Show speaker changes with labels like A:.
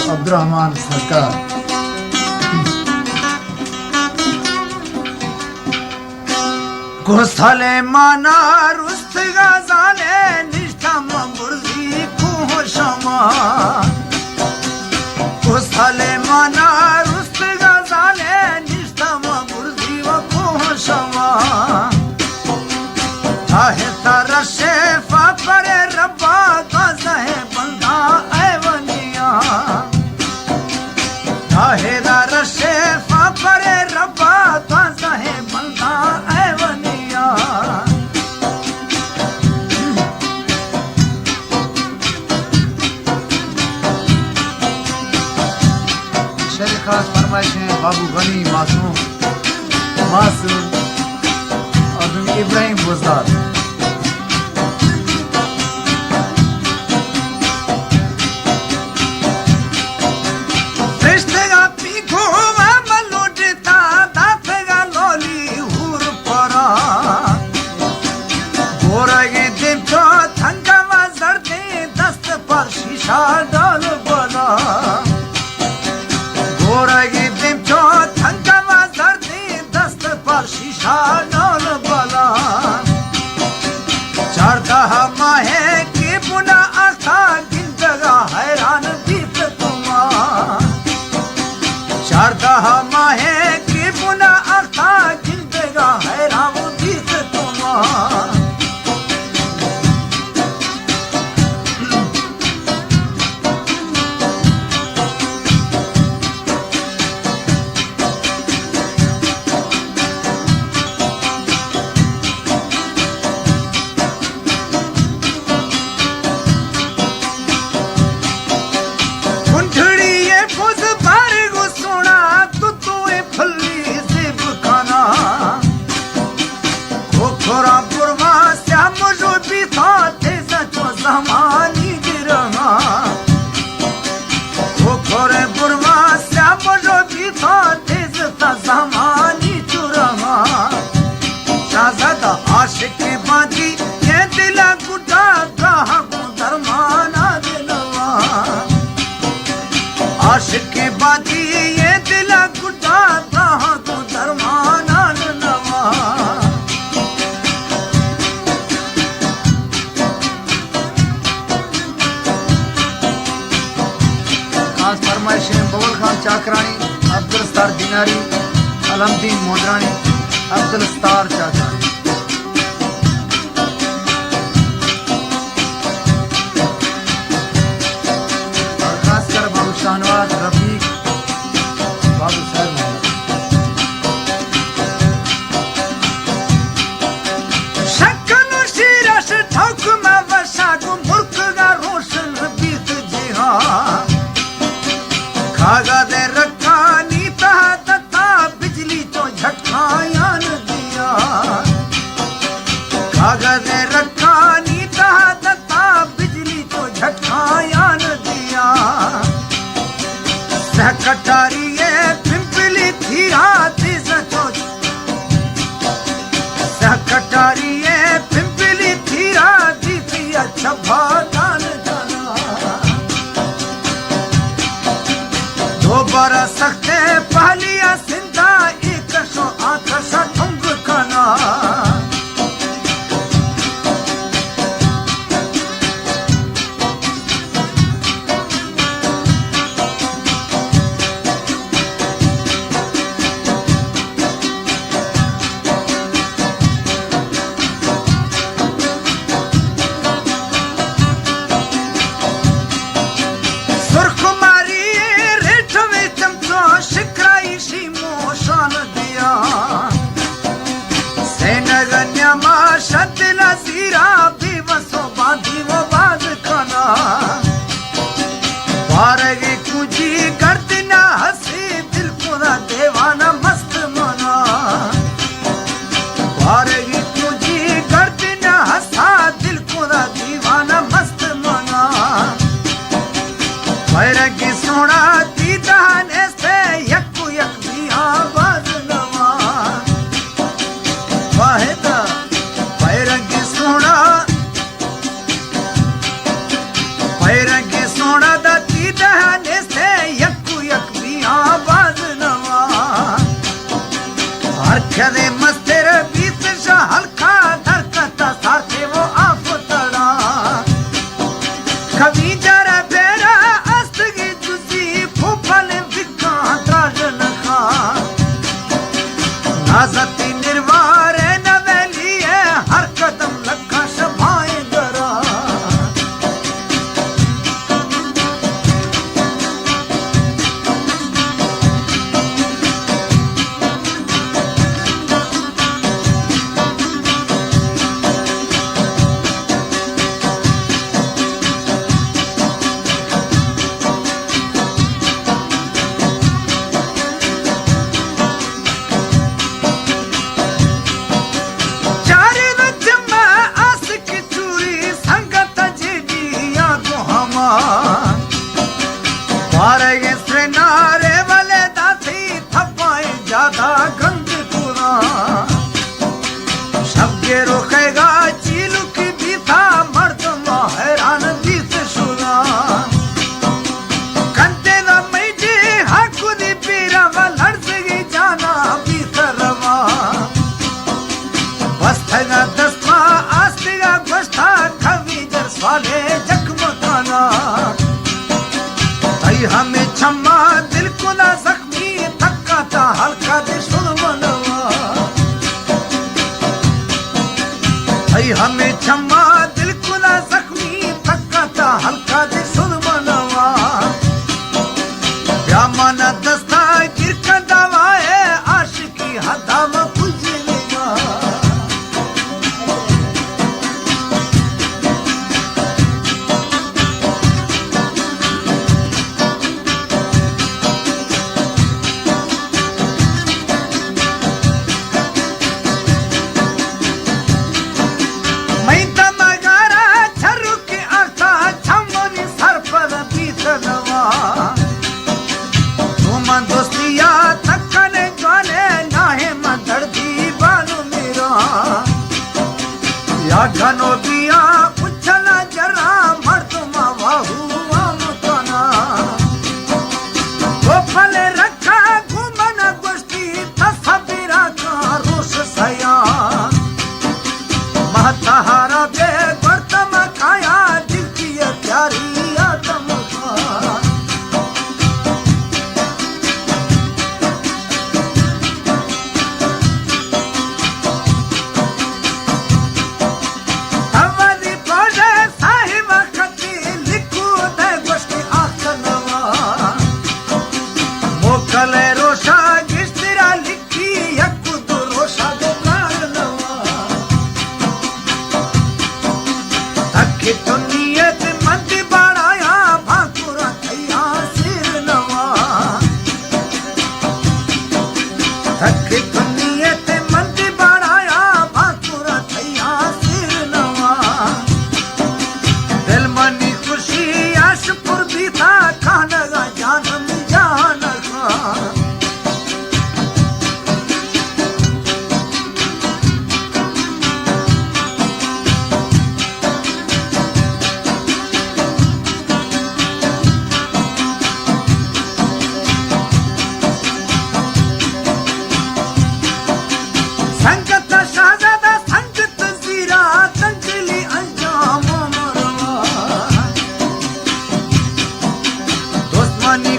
A: Abdurrahman सरकार। घोसाले माना रुस्त गाजाले निष्ठा मुर्जी कुहशमा। घोसाले माना रुस्त गाजाले निष्ठा मुर्जी व कुहशमा। आहे तारा शेफा परे रब्बा गाजा है बंदा ऐवनिया। आहे तारा शेफा परे रब्बा गाजा है बंदा ऐवनिया। शेर खास फरमाइश है बाबू गनी मासूम और इब्राहिम बुज़दार। डाल बना गोरगी दिम चो थंका मजर दी दस्त पर शीशा डाल बना। चढ़ता माहे की बुना आखा गिन जगह हैरान बीत तुमा। चढ़ता माहे की बुना आखा गिन जगह हैरान बीत तुमा। ज़मानी गिरमा खोरे बुरमा श्याम जो भी था तेज था ज़मानी चुरमा। शाहज़ादा आशिक बाजी ये दिला गुटा कहा को दरमाना दिलवा। आशिक बाजी ये दिला गुटा कहा को दरमाना दिलवा। फरमाइशें बबुल खान चाकरानी, अब्दुल सत्तार दिनारी, अलमदीन मोदरानी, अब्दुल सत्तार चाकरानी। और खासकर बाबू शाहनवाज रफीक, बाबू साहब शक्कनो शीरश ठोक में वशागु मुल्क का रोशन बीत जिहा। खागा दे रखा नीता दत्ता बिजली तो झटकाया न दिया। खागा दे रखा नीता दत्ता बिजली तो झटकाया न दिया। सहकटारी ये पिंपली थी हाथी सचो। सहकटारी ये पिंपली थी हाथी थी अच्छा भागान जाना। दो बारा सकते पहलिया सिंधा एक सौ आठ ठुंग खाना। शतला सीरा भी बसो बांधी वो बाज खाना। बारगी कुजी करती ना हंसी दिल को ना देवाना मस्त मना। बारगी कुजी करती ना हंसा दिल को ना दीवाना मस्त मना। बैरगी सोना दी दहाने से यक्कू यक भी आवाज नवा। वाहिदा बैरगी सोना बैरगी सोना दी दहाने से कभी जरा बेरा अस्तगी तुसी फुफल विका त्राजन खा नाजती निर्वार नवेली है हर कदम लखा शभाए गरा रोकेगा चीलू की भी था मर्द हैरान दी से सुना कंते न मैजी हाकुदी पीरा लड़ सगी जाना भी सरवा बस थगा दस्मा आस्तिगा बस्ता खवी जर स्वाले जखमताना तई हमें छम्मा दिल को ना जख्मी थक्का था हल्का दे सुनवनवा हमें छम्मा दिल कुला जख्मी थक्का था हल्का दे सुन मनवा ब्यामाना दस्ता गिरका दवाए आशिकी हदाम पुजलेगा दोस्तिया थकने जाने नाहे मदर्दी बालू मेरा या घनो दिया उछला जरा मर्दमा वाहू आमतना वो फले रखा घुमन गोष्ठी तस्वीरा का रोष सया महताहारा बे बर्तम खाया दिल की प्यारी आदम का कले रोशा गिस्तिरा लिखी यक्कु तो रोशा दे प्राणवा तक्की तो नियत मंदी बाड़ाया भाकुरा थैया सिर नवा तक्की तो नियत मंदी बाड़ाया भाकुरा थैया सिर नवा दिल मनी खुशी आशपुर भी था खानगा जानम जान संगत शाहजादा संगत जीरा तंजलि अंजाम मरवा दोस्तानी